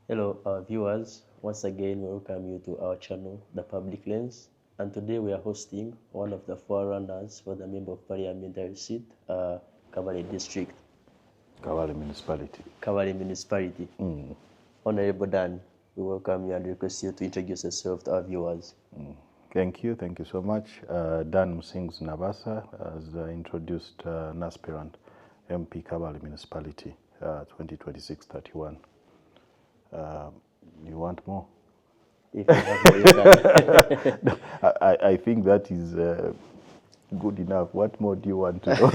Hello, viewers. Once again, we welcome you to our channel, The Public Lens. And today we are hosting one of the forerunners for the Member of Parliamentary seat, Kabale District, Kabale Municipality. Kabale Municipality. Honorable Dan, we welcome you and request you to introduce yourself to our viewers. Thank you so much. Dan Musinguzi Nabaasa has introduced an aspirant MP Kabale Municipality 2026-31. You want more? If you have more, you can. I think that is good enough. What more do you want to know?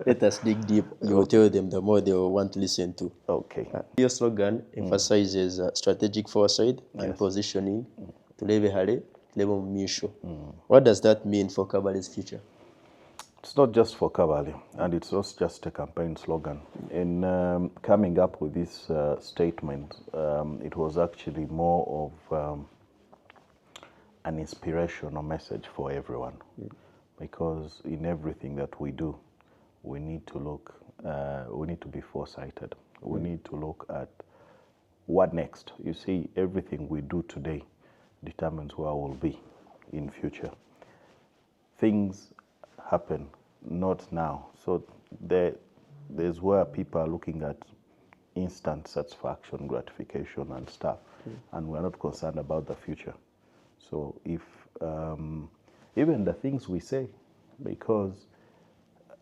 Let us dig deep. You will tell them the more they will want to listen to. Okay. Your slogan emphasizes strategic foresight and positioning to Tulebe Misho. What does that mean for Kabale's future? It's not just for Kabale, and it's not just a campaign slogan. In coming up with this statement, it was actually more of an inspirational message for everyone, because in everything that we do, we need to look, we need to be foresighted. We need to look at what next. You see, everything we do today determines where we'll be in future. Things happen not now, so there's where people are looking at instant satisfaction, gratification and stuff, and we're not concerned about the future. So if even the things we say, because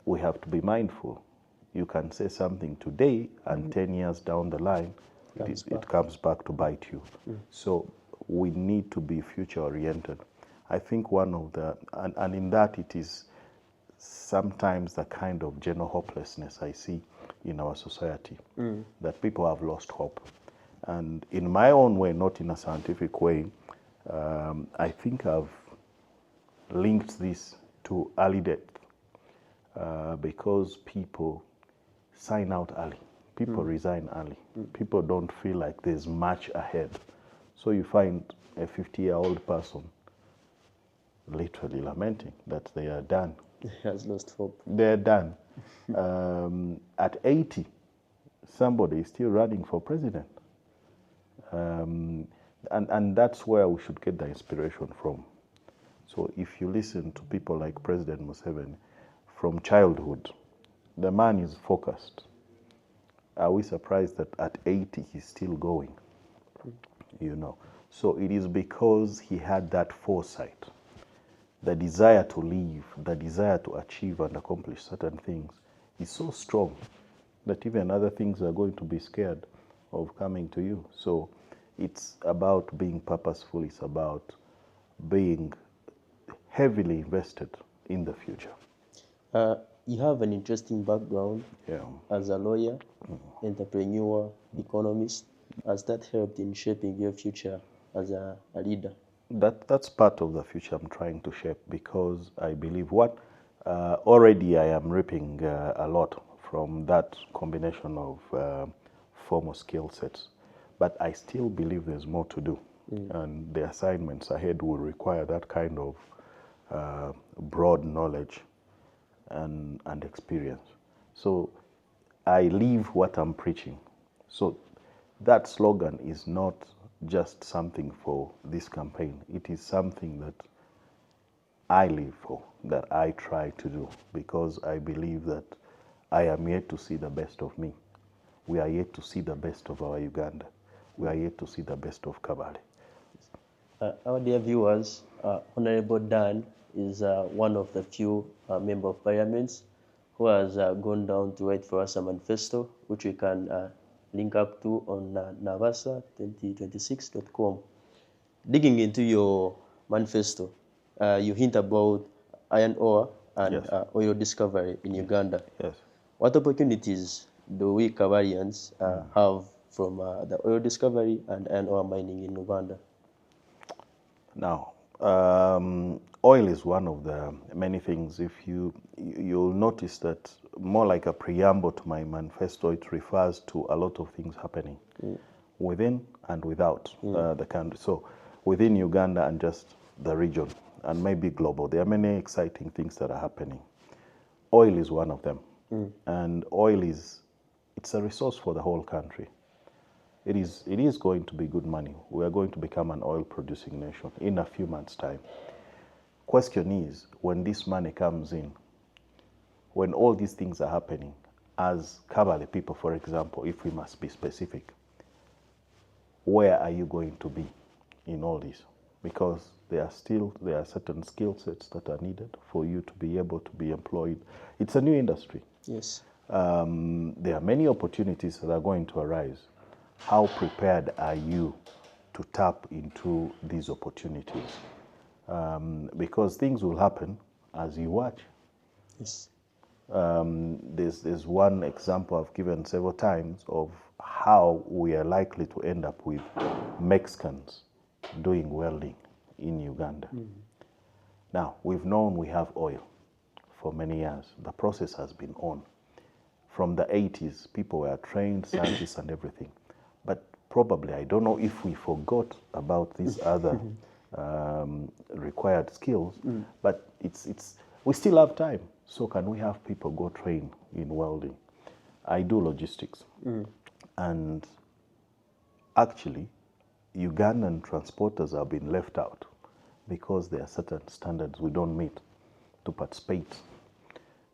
we have to be mindful, you can say something today and 10 years down the line it comes back to bite you. So we need to be future oriented. I think one of the, and in that it is sometimes the kind of general hopelessness I see in our society, that people have lost hope. And in my own way, not in a scientific way, I think I've linked this to early death, because people sign out early. People resign early. People don't feel like there's much ahead. So you find a 50-year-old person literally lamenting that they are done. He has lost hope. They're done. At 80, somebody is still running for president. And that's where we should get the inspiration from. So if you listen to people like President Museveni, from childhood, the man is focused. Are we surprised that at 80 he's still going? You know, so it is because he had that foresight. The desire to live, the desire to achieve and accomplish certain things is so strong that even other things are going to be scared of coming to you. So it's about being purposeful. It's about being heavily invested in the future. You have an interesting background as a lawyer, entrepreneur, economist. Has that helped in shaping your future as a leader? That's part of the future I'm trying to shape, because I believe already I am reaping a lot from that combination of formal skill sets. But I still believe there's more to do. And the assignments ahead will require that kind of broad knowledge and experience. So I live what I'm preaching. So that slogan is not just something for this campaign. It is something that I live for, that I try to do, because I believe that I am yet to see the best of me. We are yet to see the best of our Uganda. We are yet to see the best of Kabale. Our dear viewers, Honorable Dan is one of the few Member of Parliament who has gone down to write for us a manifesto, which we can link up to on Nabaasa2026.com. Digging into your manifesto, you hint about iron ore and oil discovery in Uganda. Yes. What opportunities do we Kabalians have from the oil discovery and iron ore mining in Uganda? Now, oil is one of the many things. If you'll notice that more like a preamble to my manifesto, it refers to a lot of things happening within and without the country. So within Uganda and just the region, and maybe global, there are many exciting things that are happening. Oil is one of them. And oil it's a resource for the whole country. it is going to be good money. We are going to become an oil-producing nation in a few months' time. Question is, when this money comes in, when all these things are happening, as Kabale people, for example, if we must be specific, where are you going to be in all this? Because there are certain skill sets that are needed for you to be able to be employed. It's a new industry. Yes. There are many opportunities that are going to arise. How prepared are you to tap into these opportunities? Because things will happen as you watch. Yes. There's one example I've given several times of how we are likely to end up with Mexicans doing welding in Uganda. Now, we've known we have oil for many years. The process has been on. From the 80s, people were trained, scientists and everything. But probably, I don't know if we forgot about these other required skills, but we still have time. So can we have people go train in welding? I do logistics. And actually, Ugandan transporters have been left out because there are certain standards we don't meet to participate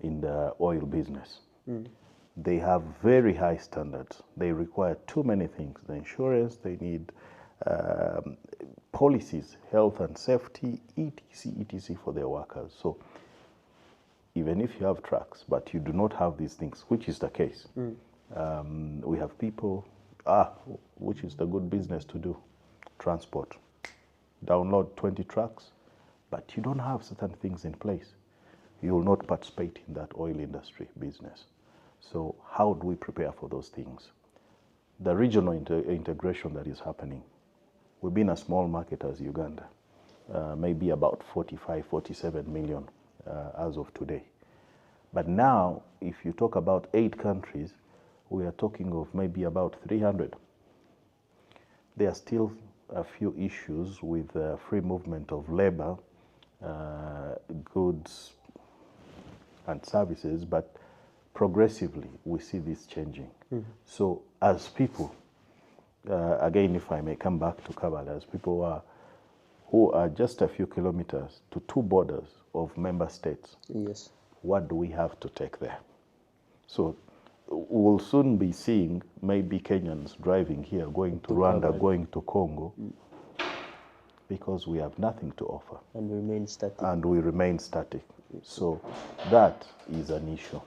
in the oil business. They have very high standards. They require too many things. The insurance, they need policies, health and safety, etc. for their workers. So even if you have trucks, but you do not have these things, which is the case, we have people, which is the good business to do, transport. Download 20 trucks, but you don't have certain things in place. You will not participate in that oil industry business. So how do we prepare for those things? The regional integration that is happening. We've been a small market as Uganda, maybe about 45, 47 million as of today. But now, if you talk about 8 countries, we are talking of maybe about 300. There are still a few issues with free movement of labor, goods and services, but progressively we see this changing. So as people, again, if I may come back to Kabale, as people who are just a few kilometers to 2 borders of member states, Yes. what do we have to take there? So we'll soon be seeing maybe Kenyans driving here, going to Rwanda, Kabale, going to Congo, because we have nothing to offer. And remain static. And we remain static. So that is an issue.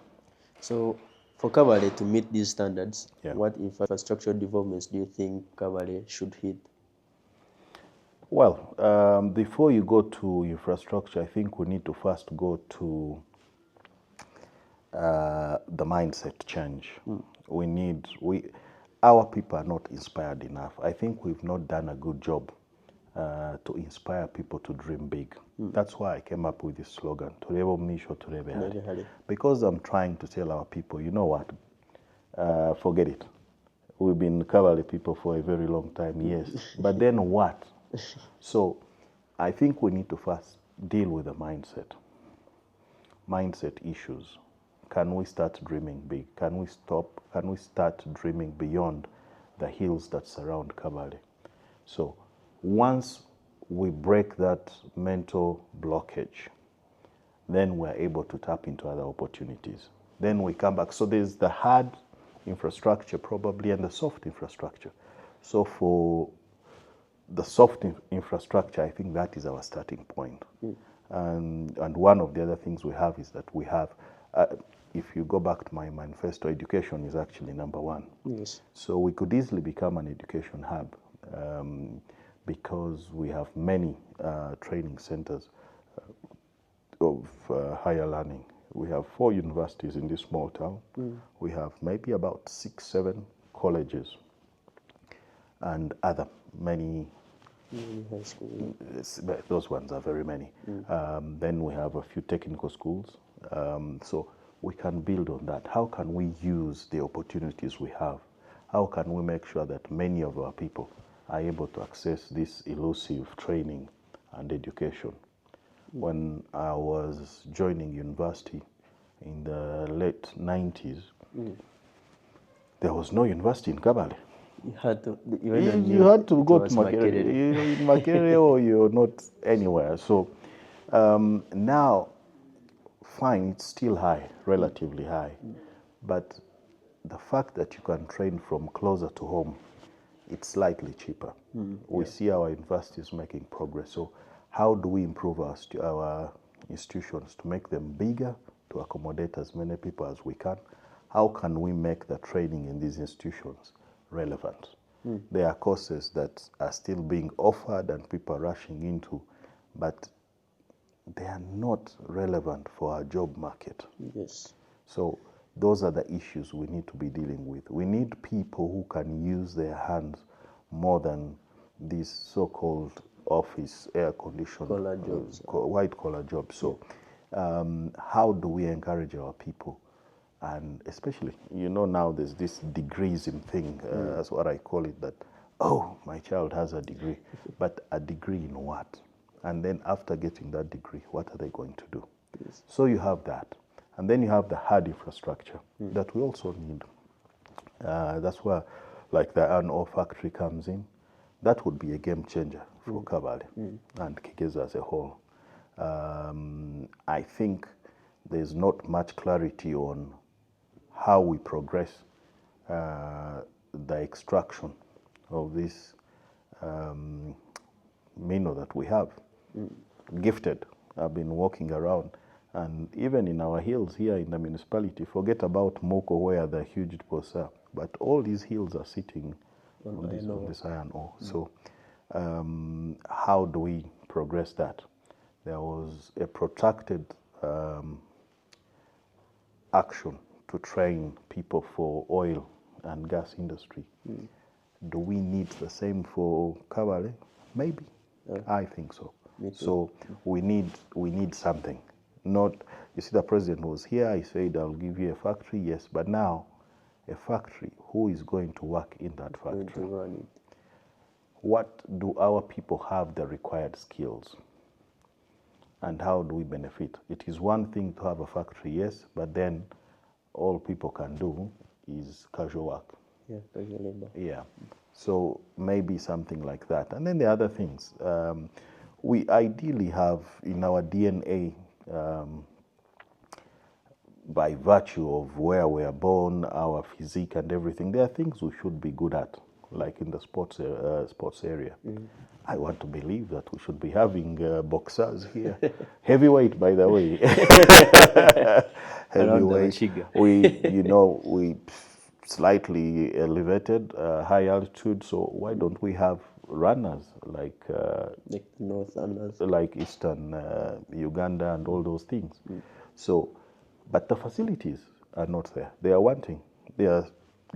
So for Kabale to meet these standards, Yeah. what infrastructure developments do you think Kabale should hit? Well, before you go to infrastructure, I think we need to first go to the mindset change. Our people are not inspired enough. I think we've not done a good job to inspire people to dream big. That's why I came up with this slogan, Turebo Misho, Turebe Hari. Because I'm trying to tell our people, you know what, forget it. We've been Kabale people for a very long time, yes. But then what? So I think we need to first deal with the mindset issues. Can we start dreaming big? Can we start dreaming beyond the hills that surround Kabale? So once we break that mental blockage, then we're able to tap into other opportunities. Then we come back. So there's the hard infrastructure probably and the soft infrastructure. So for the soft infrastructure, I think that is our starting point. And one of the other things we have is that we have, if you go back to my manifesto, education is actually number 1. Yes. So we could easily become an education hub because we have many training centers of higher learning. We have 4 universities in this small town. We have maybe about 6, 7 colleges and other many high school. Those ones are very many. Then we have a few technical schools. So we can build on that. How can we use the opportunities we have? How can we make sure that many of our people are able to access this elusive training and education? When I was joining university in the late 90s, there was no university in Kabale. You had to. You You, even you knew had to it go to was Makerere. Makerere. You're in Makerere or you're not anywhere. So now, fine, it's still high, relatively high. But the fact that you can train from closer to home, it's slightly cheaper. We see our universities making progress. So how do we improve our institutions to make them bigger, to accommodate as many people as we can? How can we make the training in these institutions relevant? There are courses that are still being offered and people are rushing into, but they are not relevant for our job market. Yes. So those are the issues we need to be dealing with. We need people who can use their hands more than these so-called office air-conditioned Collar jobs. white-collar jobs. So how do we encourage our people? And especially, now there's this degrees in thing, that's what I call it, that, oh, my child has a degree. But a degree in what? And then after getting that degree, what are they going to do? Yes. So you have that. And then you have the hard infrastructure that we also need. That's where, like, the iron ore factory comes in. That would be a game changer for Kabale and Kigeza as a whole. I think there's not much clarity on how we progress the extraction of this mineral that we have. Gifted. I've been walking around, and even in our hills here in the municipality, forget about Moko where the huge deposits are, but all these hills are sitting on this iron ore. So how do we progress that? There was a protracted action to train people for oil and gas industry. Do we need the same for Kabale? Maybe. I think so. So we need something. Not, you see, the president was here, he said, I'll give you a factory, yes, but now a factory, who is going to work in that factory? Going to run it. What do our people have the required skills? And how do we benefit? It is one thing to have a factory, yes, but then all people can do is casual work. Yeah, casual labor. Yeah. So maybe something like that. And then the other things. We ideally have in our DNA, by virtue of where we are born, our physique and everything, there are things we should be good at, like in the sports area. I want to believe that we should be having boxers here. Heavyweight, by the way. Heavyweight. We slightly elevated, high altitude. So why don't we have runners like Northerners, like Eastern Uganda and all those things? So, but the facilities are not there. They are wanting. There are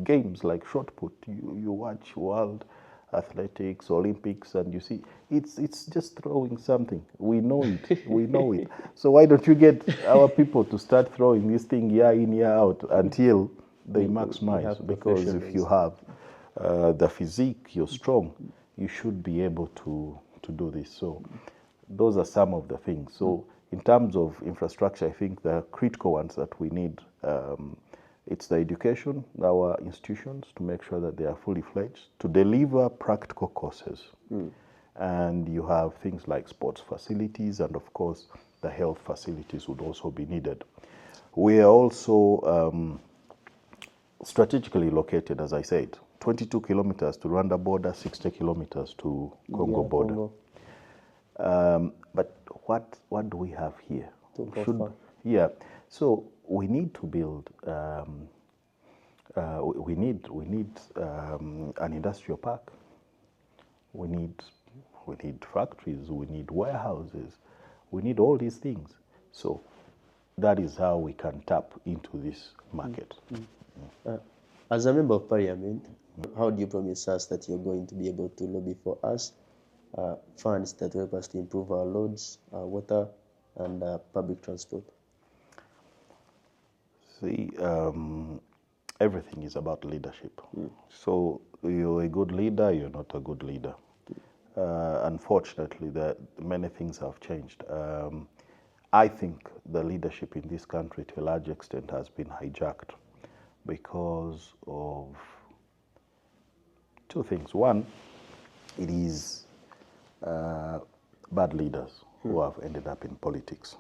games like shot put. You watch World Athletics, Olympics, and you see it's just throwing something. We know it. We know it. So why don't you get our people to start throwing this thing year in, year out until they maximize? Because if you have the physique, you're strong, you should be able to do this. So those are some of the things. So in terms of infrastructure, I think the critical ones that we need, it's the education, our institutions, to make sure that they are fully fledged, to deliver practical courses. And you have things like sports facilities, and of course, the health facilities would also be needed. We are also strategically located, as I said, 22 kilometers to Rwanda border, 60 kilometers to Congo border. But what do we have here? Yeah, so we need to build. We need an industrial park. We need factories. We need warehouses. We need all these things. So that is how we can tap into this market. As a member of parliament, how do you promise us that you're going to be able to lobby for us funds that help us to improve our roads, water, and public transport? See, everything is about leadership. So you're a good leader, you're not a good leader. Unfortunately, many things have changed. I think the leadership in this country, to a large extent, has been hijacked because of Two things. One, it is bad leaders who have ended up in politics.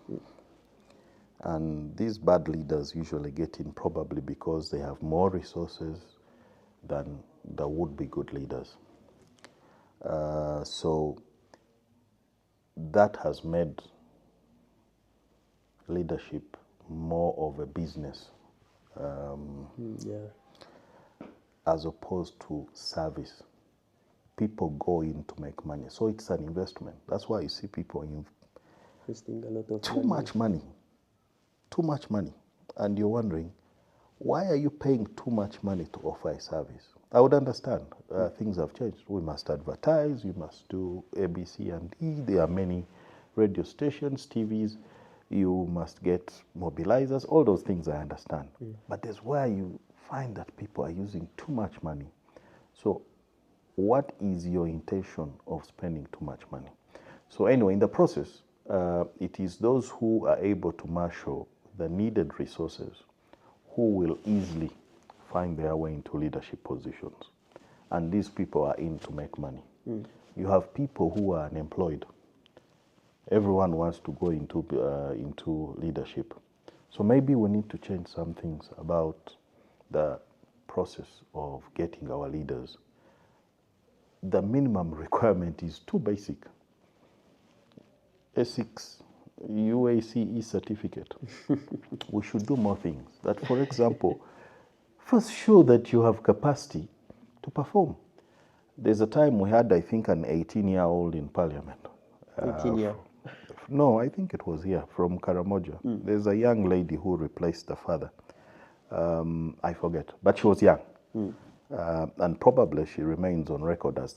And these bad leaders usually get in probably because they have more resources than the would-be good leaders. So that has made leadership more of a business as opposed to service. People go in to make money. So it's an investment. That's why you see people investing a lot of too much money. Too much money. And you're wondering, why are you paying too much money to offer a service? I would understand. Things have changed. We must advertise. We must do ABC and E. There are many radio stations, TVs. You must get mobilizers. All those things I understand. But there's where you find that people are using too much money. So what is your intention of spending too much money? So anyway, in the process, it is those who are able to marshal the needed resources who will easily find their way into leadership positions. And these people are in to make money. You have people who are unemployed. Everyone wants to go into leadership. So maybe we need to change some things about the process of getting our leaders. The minimum requirement is too basic. A6 UACE certificate. We should do more things. That, for example, first show that you have capacity to perform. There's a time we had, I think, an 18-year-old in parliament. 18-year? No, I think it was here, from Karamoja. There's a young lady who replaced the father. I forget, but she was young. And probably she remains on record as